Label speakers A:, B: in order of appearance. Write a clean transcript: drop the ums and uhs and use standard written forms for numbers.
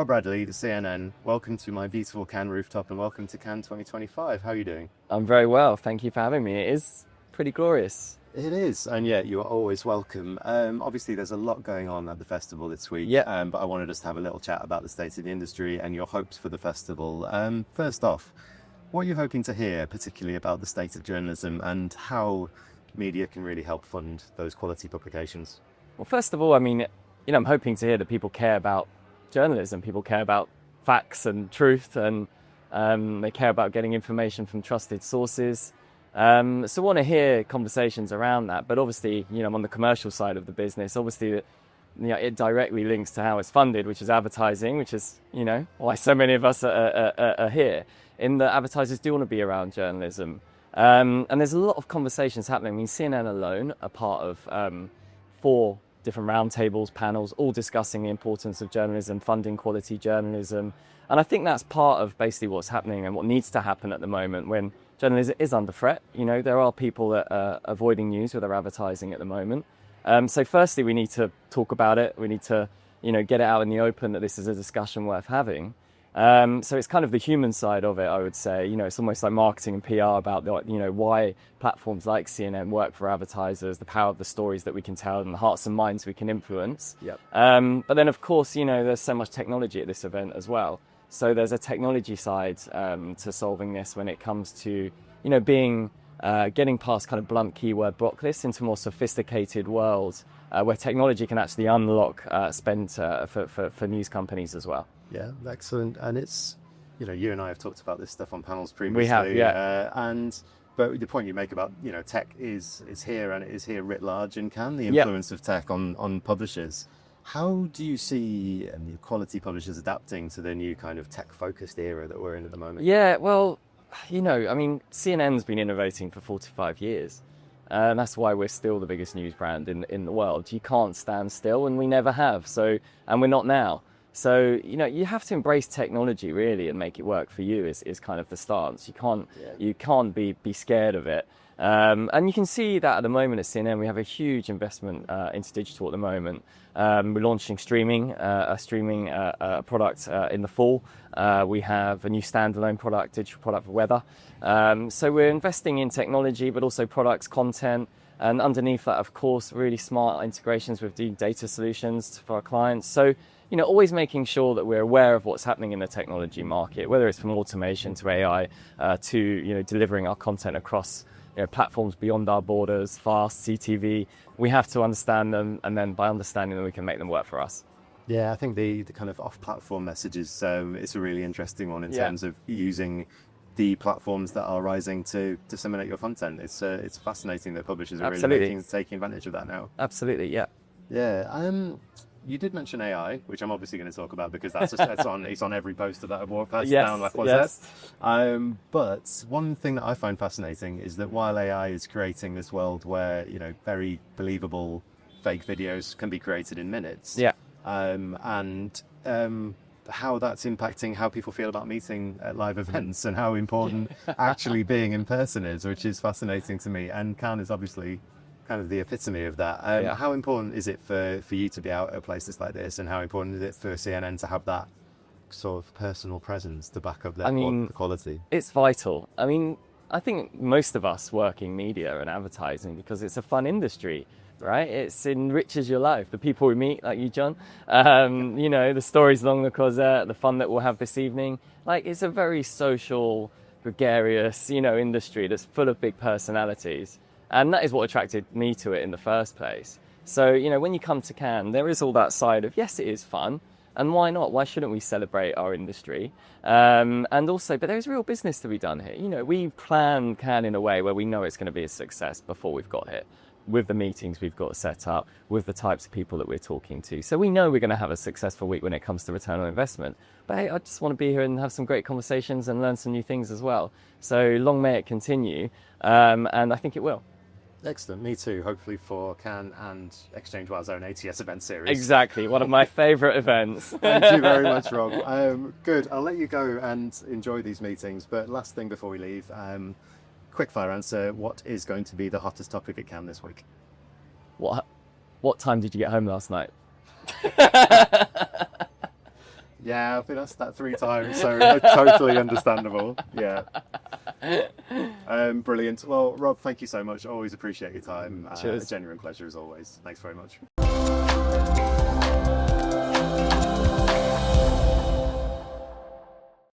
A: Rob Bradley, the CNN. Welcome to my beautiful Cannes rooftop and welcome to Cannes 2025. How are you doing?
B: I'm very well. Thank you for having me. It is pretty glorious.
A: It is, and yeah, you are always welcome. Obviously, there's a lot going on at the festival this week,
B: Yeah.
A: but I wanted us to have a little chat about the state of the industry and your hopes for the festival. First off, what are you hoping to hear, particularly about the state of journalism and how media can really help fund those quality publications?
B: Well, first of all, I'm hoping to hear that people care about journalism. People care about facts and truth, and they care about getting information from trusted sources. So I want to hear conversations around that. But obviously, I'm on the commercial side of the business. Obviously, it directly links to how it's funded, which is advertising, which is, why so many of us are here. In that advertisers do want to be around journalism. And there's a lot of conversations happening. I mean, CNN alone are part of 4 different roundtables, panels, all discussing the importance of journalism, funding quality journalism. And I think that's part of basically what's happening and what needs to happen at the moment when journalism is under threat. There are people that are avoiding news with their advertising at the moment. So firstly, we need to talk about it. We need to, get it out in the open that this is a discussion worth having. So it's kind of the human side of it, I would say. It's almost like marketing and PR about, why platforms like CNN work for advertisers, the power of the stories that we can tell and the hearts and minds we can influence.
A: Yep.
B: But then, of course, there's so much technology at this event as well. So there's a technology side to solving this when it comes to, getting past kind of blunt keyword block lists into a more sophisticated world where technology can actually unlock spend for news companies as well.
A: Yeah, excellent. And it's, you and I have talked about this stuff on panels previously.
B: We have, yeah.
A: But the point you make about, tech is here and it is here writ large in Cannes, the influence of tech on publishers. How do you see the quality publishers adapting to the new kind of tech-focused era that we're in at the moment?
B: Yeah, well, CNN's been innovating for 45 years. And that's why we're still the biggest news brand in the world. You can't stand still, and we never have. And we're not now. So, you have to embrace technology really and make it work for you is kind of the stance. You can't be scared of it. And you can see that at the moment at CNN, we have a huge investment into digital at the moment. We're launching a streaming product in the fall. We have a new standalone product, digital product for weather. So we're investing in technology, but also products, content, and underneath that, of course, really smart integrations with data solutions for our clients. So, always making sure that we're aware of what's happening in the technology market, whether it's from automation to AI to, delivering our content across platforms beyond our borders, fast, CTV. We have to understand them, and then by understanding them, we can make them work for us.
A: Yeah, I think the kind of off-platform messages, it's a really interesting one in terms of using the platforms that are rising to disseminate your content. It's fascinating that publishers are really taking advantage of that now.
B: Absolutely, yeah.
A: Yeah. You did mention AI, which I'm obviously going to talk about because it's on every poster that I've walked past down La Croisette. But one thing that I find fascinating is that while AI is creating this world where very believable fake videos can be created in minutes, how that's impacting how people feel about meeting at live events and how important actually being in person is, which is fascinating to me. And Cannes is obviously kind of the epitome of that. How important is it for you to be out at places like this, and how important is it for CNN to have that sort of personal presence to back up the quality?
B: It's vital. I think most of us work in media and advertising because it's a fun industry, right? It enriches your life. The people we meet, like you, John, the stories along the Croisette, the fun that we'll have this evening. It's a very social, gregarious, industry that's full of big personalities. And that is what attracted me to it in the first place. So, when you come to Cannes, there is all that side of, yes, it is fun. And why not? Why shouldn't we celebrate our industry? And also, but there's real business to be done here. We plan Cannes in a way where we know it's going to be a success before we've got here, with the meetings we've got set up, with the types of people that we're talking to. So we know we're going to have a successful week when it comes to return on investment. But hey, I just want to be here and have some great conversations and learn some new things as well. So long may it continue. And I think it will.
A: Excellent. Me too. Hopefully for Cannes and Exchange Wild's own ATS event series.
B: Exactly. One of my favourite events.
A: Thank you very much, Rob. Good. I'll let you go and enjoy these meetings. But last thing before we leave, quick fire answer. What is going to be the hottest topic at Cannes this week?
B: What time did you get home last night?
A: Yeah, Yeah, I've been asked that 3 times, so totally understandable. Yeah. Brilliant. Well, Rob, thank you so much. Always appreciate your time.
B: Cheers.
A: A genuine pleasure as always. Thanks very much.